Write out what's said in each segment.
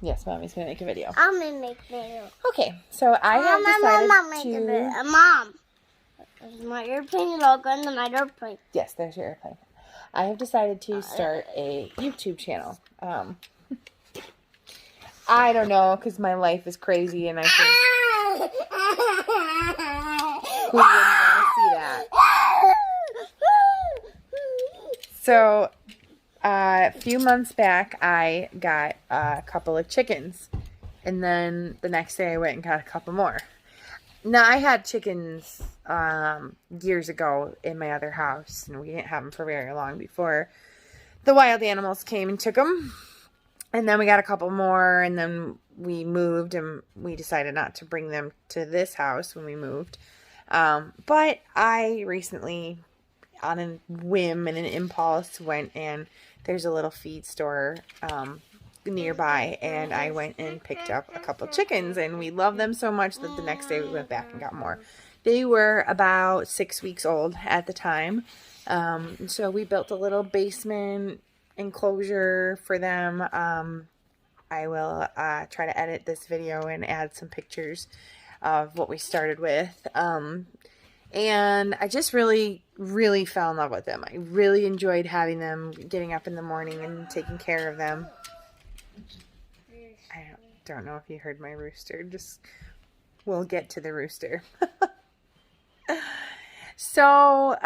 Yes, Mommy's going to make a video. I'm going to make a video. Okay, so I have decided to... Mom, there's my airplane logo and my airplane. Yes, there's your airplane. I have decided to start a YouTube channel. I don't know, because my life is crazy, and I think who wouldn't want to see that? So, a few months back, I got a couple of chickens, and then the next day I went and got a couple more. Now, I had chickens years ago in my other house, and we didn't have them for very long before the wild animals came and took them. And then we got a couple more, and then we moved, and we decided not to bring them to this house when we moved. But I recently, on a whim and an impulse, went and there's a little feed store nearby, and I went and picked up a couple chickens, and we loved them so much that the next day we went back and got more. They were about 6 weeks old at the time, so we built a little basement enclosure for them. I will try to edit this video and add some pictures of what we started with. And I just really fell in love with them. I really enjoyed having them, getting up in the morning and taking care of them. I don't know if you heard my rooster. We'll get to the rooster. So,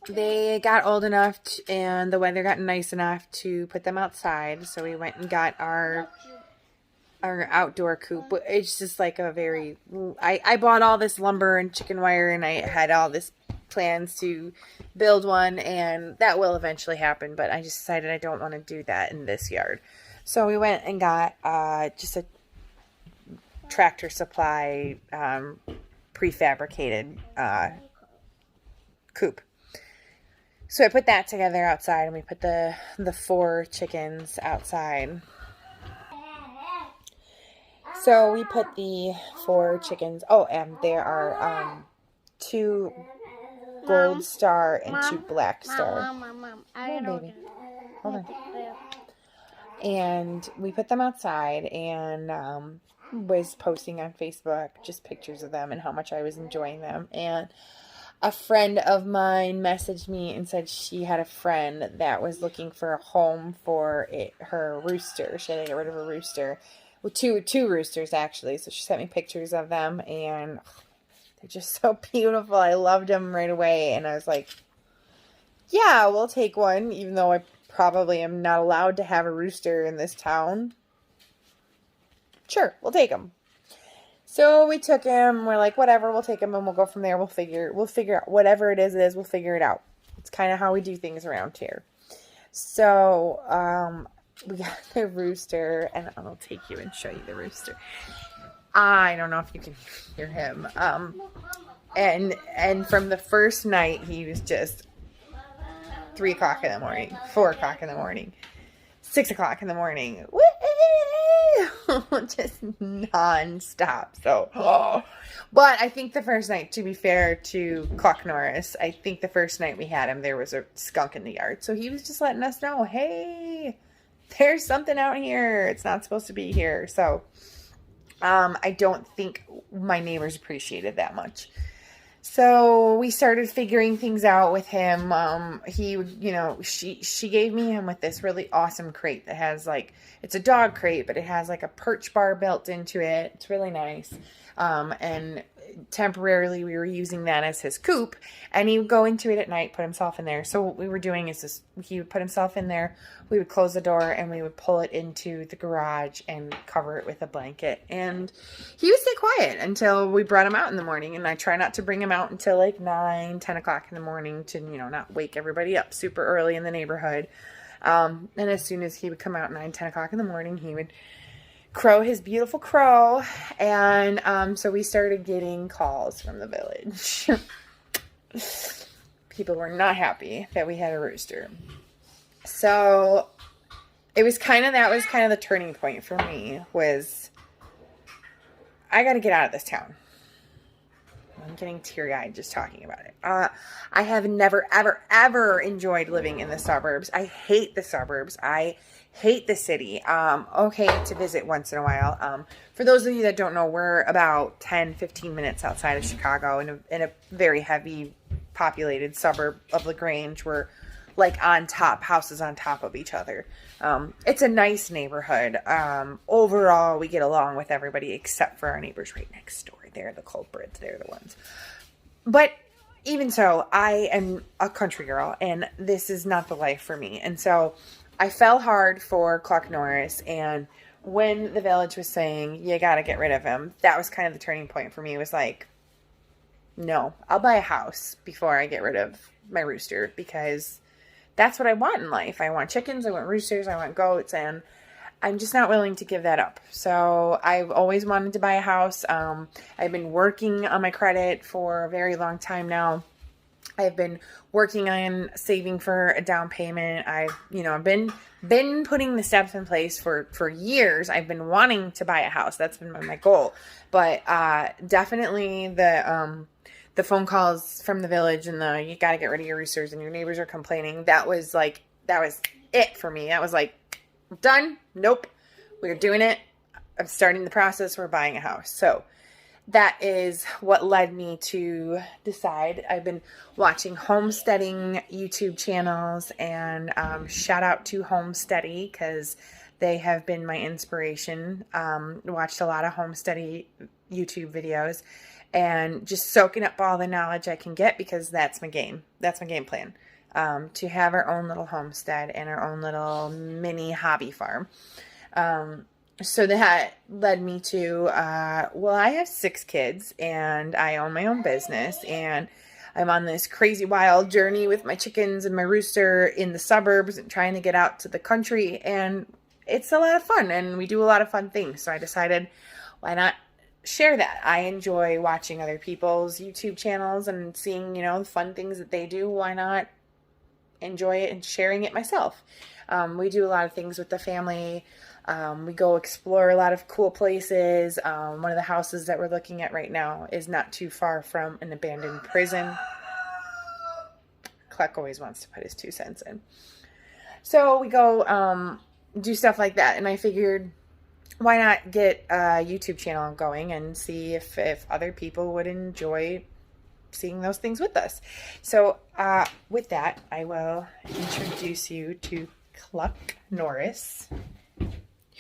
they got old enough and the weather got nice enough to put them outside. So we went and got our outdoor coop. It's just like a very... I bought all this lumber and chicken wire, and I had all this plans to build one, and that will eventually happen. But I just decided I don't want to do that in this yard. So we went and got just a Tractor Supply prefabricated coop. So I put that together outside, and we put the 4 chickens outside. So we put the 4 chickens. Oh, and there are 2 gold star and 2 black star. Mom. Hey, baby. Hold on. And we put them outside, and was posting on Facebook just pictures of them and how much I was enjoying them. And a friend of mine messaged me and said she had a friend that was looking for a home for her rooster. She had to get rid of a rooster. Well, two roosters, actually. So she sent me pictures of them, and they're just so beautiful. I loved them right away, and I was like, yeah, we'll take one, even though I probably am not allowed to have a rooster in this town. Sure, we'll take them. So we took him. We're like, whatever, we'll take him, and we'll go from there. We'll figure out whatever it is, we'll figure it out. It's kind of how we do things around here. So, we got the rooster, and I'll take you and show you the rooster. I don't know if you can hear him. And from the first night, he was just 3 o'clock in the morning, 4 o'clock in the morning, 6 o'clock in the morning. Woo! Just non-stop. So, but I think the first night, to be fair to Cluck Norris, I think the first night we had him, there was a skunk in the yard. So he was just letting us know, hey, there's something out here. It's not supposed to be here. So, I don't think my neighbors appreciated that much. So we started figuring things out with him. She gave me him with this really awesome crate that has it's a dog crate, but it has like a perch bar built into it. It's really nice. And temporarily we were using that as his coop, and he would go into it at night, put himself in there. So what we were doing is he would put himself in there, we would close the door, and we would pull it into the garage and cover it with a blanket, and he would stay quiet until we brought him out in the morning. And I try not to bring him out until like 9, 10 o'clock in the morning to, not wake everybody up super early in the neighborhood. And as soon as he would come out 9, 10 o'clock in the morning, he would crow his beautiful crow. And so we started getting calls from the village. People were not happy that we had a rooster. So that was kind of the turning point for me, was I got to get out of this town. I'm getting teary-eyed just talking about it. I have never, ever, ever enjoyed living in the suburbs. I hate the suburbs. I Hate the city. Okay to visit once in a while. For those of you that don't know, we're about 10, 15 minutes outside of Chicago in a very heavy populated suburb of LaGrange. We're like on top, houses on top of each other. It's a nice neighborhood. Overall, we get along with everybody except for our neighbors right next door. They're the culprits. They're the ones. But even so, I am a country girl, and this is not the life for me. And so I fell hard for Cluck Norris, and when the village was saying, you got to get rid of him, that was kind of the turning point for me. It was like, no, I'll buy a house before I get rid of my rooster, because that's what I want in life. I want chickens, I want roosters, I want goats, and I'm just not willing to give that up. So I've always wanted to buy a house. I've been working on my credit for a very long time now. I've been working on saving for a down payment. I've been putting the steps in place for years. I've been wanting to buy a house. That's been my goal. But definitely the phone calls from the village and you got to get rid of your roosters and your neighbors are complaining. That was it for me. That was like, done. Nope. We're doing it. I'm starting the process. We're buying a house. So that is what led me to decide. I've been watching homesteading YouTube channels, and shout out to Homesteady, because they have been my inspiration. Watched a lot of homesteady YouTube videos and just soaking up all the knowledge I can get, because that's my game. That's my game plan. To have our own little homestead and our own little mini hobby farm. So that led me to, I have 6 kids and I own my own business, and I'm on this crazy wild journey with my chickens and my rooster in the suburbs and trying to get out to the country, and it's a lot of fun and we do a lot of fun things. So I decided, why not share that? I enjoy watching other people's YouTube channels and seeing, the fun things that they do. Why not enjoy it and sharing it myself? We do a lot of things with the family. We go explore a lot of cool places. One of the houses that we're looking at right now is not too far from an abandoned prison. Cluck always wants to put his 2 cents in. So we go do stuff like that. And I figured, why not get a YouTube channel going and see if other people would enjoy seeing those things with us. So with that, I will introduce you to Cluck Norris,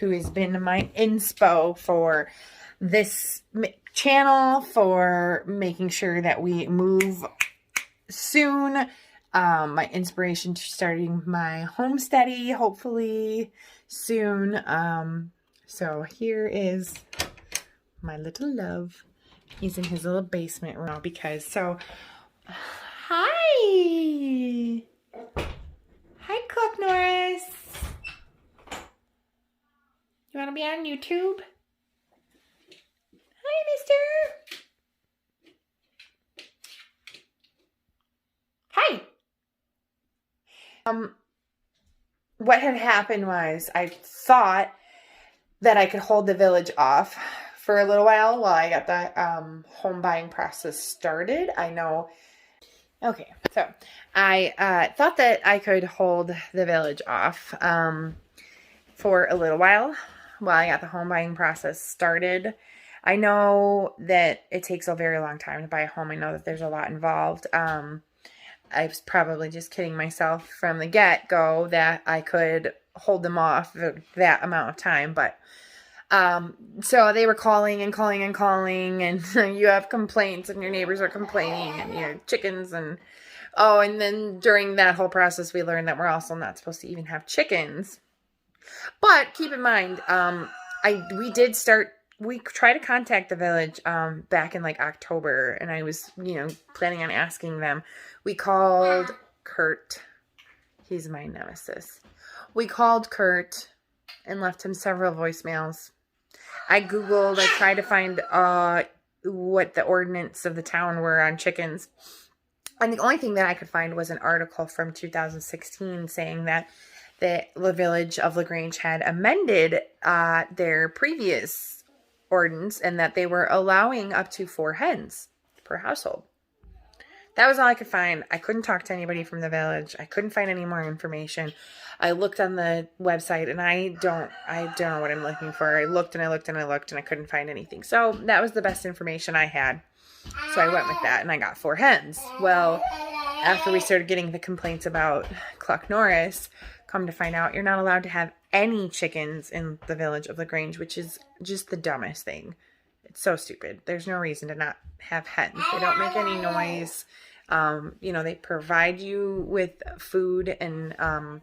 who has been my inspo for this channel, for making sure that we move soon. My inspiration to starting my homesteady, hopefully soon. So here is my little love. He's in his little basement right now hi! Hi, Cluck Norris. You want to be on YouTube? Hi, mister. Hi. What had happened was I thought that I could hold the village off for a little while I got that home buying process started. Okay, so I thought that I could hold the village off for a little while I got the home buying process started. I know that it takes a very long time to buy a home. I know that there's a lot involved. I was probably just kidding myself from the get-go that I could hold them off that amount of time, but so they were calling and calling and calling, and you have complaints and your neighbors are complaining and your chickens and then during that whole process we learned that we're also not supposed to even have chickens. But keep in mind, we tried to contact the village back in like October, and I was, planning on asking them. We called Kurt. He's my nemesis. We called Kurt and left him several voicemails. I Googled, I tried to find what the ordinance of the town were on chickens. And the only thing that I could find was an article from 2016 saying that the village of LaGrange had amended their previous ordinance and that they were allowing up to 4 hens per household. that was all I could find. I couldn't talk to anybody from the village. I couldn't find any more information. I looked on the website and I don't know what I'm looking for. I looked and I looked and I looked and I couldn't find anything. So that was the best information I had. So I went with that and I got 4 hens. Well, after we started getting the complaints about Cluck Norris, come to find out you're not allowed to have any chickens in the village of LaGrange, which is just the dumbest thing. It's so stupid. There's no reason to not have hens. They don't make any noise. You know, they provide you with food and a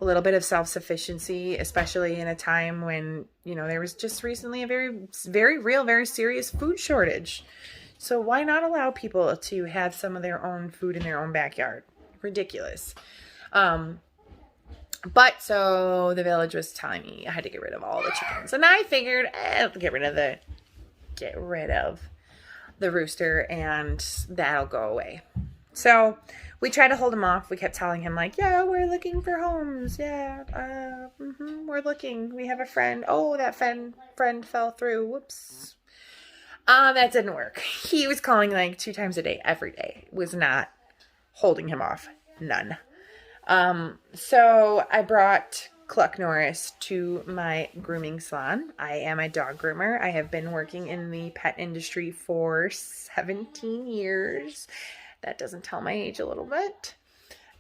little bit of self-sufficiency, especially in a time when, you know, there was just recently a very, very real, very serious food shortage. So why not allow people to have some of their own food in their own backyard? Ridiculous. But so the village was telling me I had to get rid of all the chickens. And I figured, get rid of the rooster and that'll go away. So we tried to hold him off. We kept telling him like, yeah, we're looking for homes. Yeah, we're looking. We have a friend. Oh, that friend fell through. Whoops. That didn't work. He was calling like 2 times a day, every day. Was not holding him off. None. So I brought Cluck Norris to my grooming salon. I am a dog groomer. I have been working in the pet industry for 17 years. That doesn't tell my age a little bit.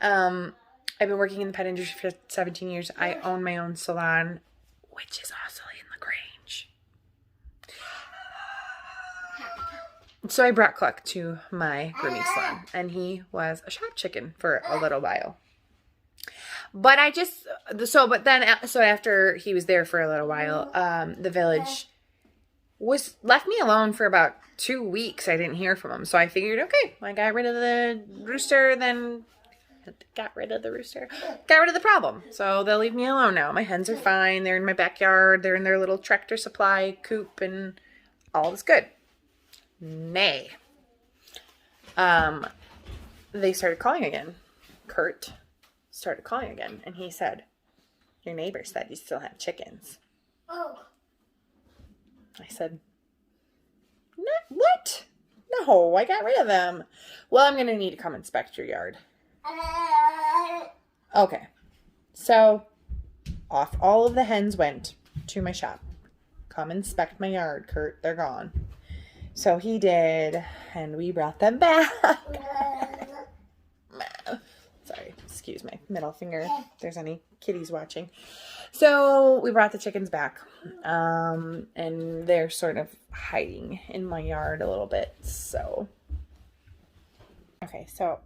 I've been working in the pet industry for 17 years. I own my own salon, which is also in LaGrange. So I brought Cluck to my grooming salon, and he was a shop chicken for a little while. But after he was there for a little while, the village left me alone for about 2 weeks. I didn't hear from him. So I figured, okay, I got rid of the rooster, then got rid of the problem. So they'll leave me alone now. My hens are fine. They're in my backyard. They're in their little Tractor Supply coop and all is good. Nay. They started calling again. Kurt started calling again, and he said, your neighbor said you still have chickens. Oh. I said, what? No, I got rid of them. Well, I'm going to need to come inspect your yard. Okay. So, off all of the hens went to my shop. Come inspect my yard, Kurt. They're gone. So he did, and we brought them back. Sorry, excuse my middle finger if there's any kitties watching. So we brought the chickens back, and they're sort of hiding in my yard a little bit. So, okay, so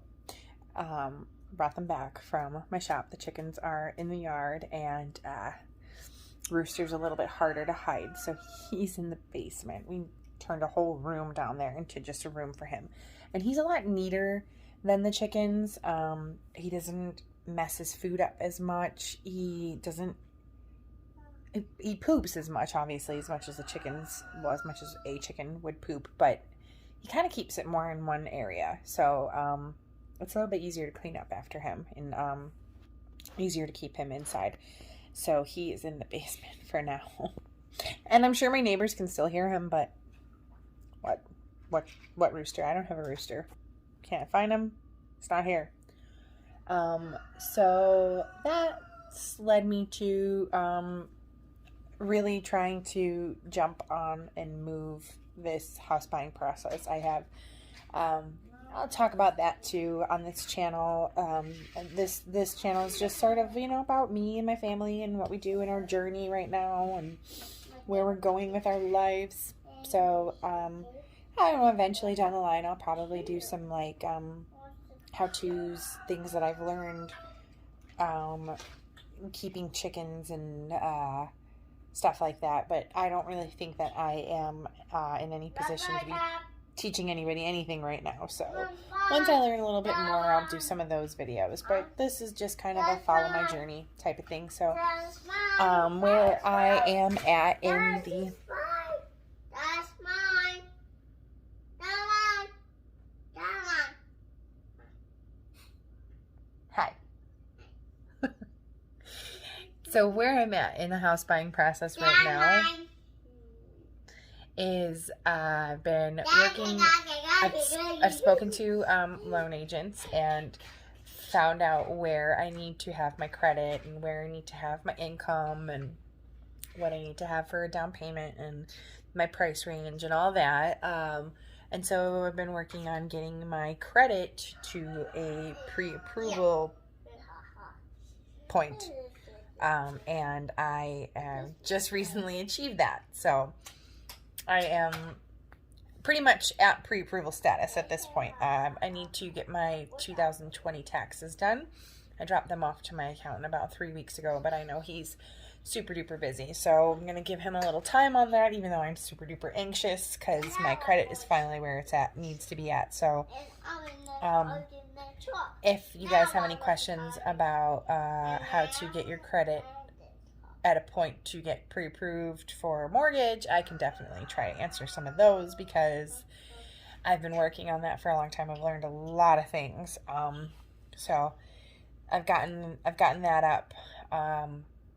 brought them back from my shop. The chickens are in the yard, and Rooster's a little bit harder to hide, so he's in the basement. We turned a whole room down there into just a room for him, and he's a lot neater than the chickens. He doesn't mess his food up as much. He poops as much, obviously, as much as the chickens, well, as much as a chicken would poop, but he kind of keeps it more in one area. So, it's a little bit easier to clean up after him and, easier to keep him inside. So he is in the basement for now. And I'm sure my neighbors can still hear him, but what rooster? I don't have a rooster. Can't find him. It's not here. So that's led me to really trying to jump on and move this house buying process. I have I'll talk about that too on this channel. This channel is just sort of, about me and my family and what we do in our journey right now and where we're going with our lives. So I don't know, eventually down the line I'll probably do some like how-tos, things that I've learned keeping chickens and stuff like that. But I don't really think that I am in any position to be teaching anybody anything right now. So once I learn a little bit more, I'll do some of those videos. But this is just kind of a follow my journey type of thing. So where I am at in the... Hi. So where I'm at in the house buying process right now is I've been working, I've spoken to loan agents and found out where I need to have my credit and where I need to have my income and what I need to have for a down payment and my price range and all that. And so I've been working on getting my credit to a pre-approval point. And I just recently achieved that. So I am pretty much at pre-approval status at this point. I need to get my 2020 taxes done. I dropped them off to my accountant about 3 weeks ago, but I know he's super duper busy. So I'm going to give him a little time on that, even though I'm super duper anxious because my credit is finally where it's at, needs to be at. So if you guys have any questions about how to get your credit at a point to get pre-approved for a mortgage, I can definitely try to answer some of those because I've been working on that for a long time. I've learned a lot of things. So I've gotten that up.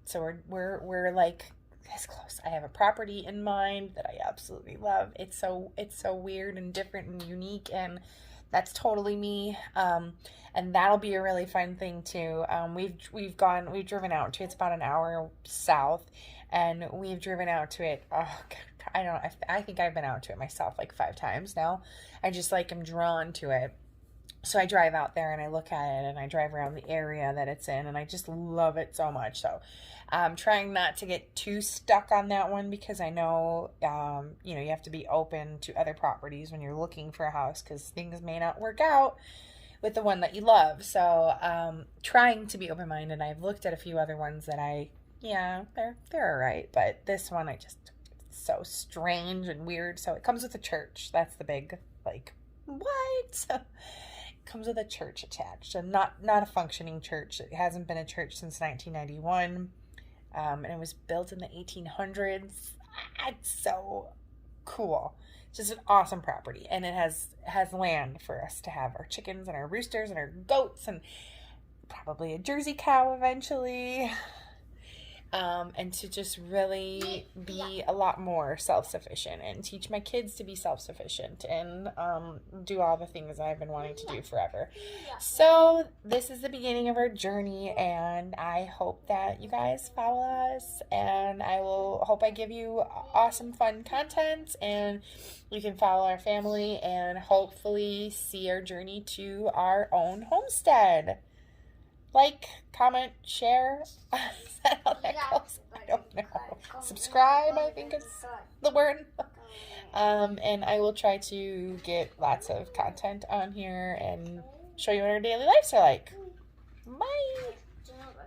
So we're like this close. I have a property in mind that I absolutely love. It's so weird and different and unique, and that's totally me. And that'll be a really fun thing too. We've driven out to it. It's about an hour south, and we've driven out to it. Oh God, I don't know. I think I've been out to it myself like 5 times now. I just like am drawn to it. So I drive out there and I look at it and I drive around the area that it's in, and I just love it so much. So I'm trying not to get too stuck on that one because I know, you have to be open to other properties when you're looking for a house because things may not work out with the one that you love. So trying to be open-minded. I've looked at a few other ones that they're all right. But this one, it's so strange and weird. So it comes with a church. That's the big, what? Comes with a church attached, and not a functioning church. It hasn't been a church since 1991, and it was built in the 1800s. It's so cool. It's just an awesome property, and it has land for us to have our chickens and our roosters and our goats and probably a Jersey cow eventually. And to just really be a lot more self-sufficient and teach my kids to be self-sufficient and do all the things I've been wanting to do forever. So this is the beginning of our journey, and I hope that you guys follow us, and I hope I give you awesome fun content, and you can follow our family and hopefully see our journey to our own homestead. Like, comment, share. Is that how that goes? I don't know. Subscribe, I think is the word. And I will try to get lots of content on here and show you what our daily lives are like. Bye.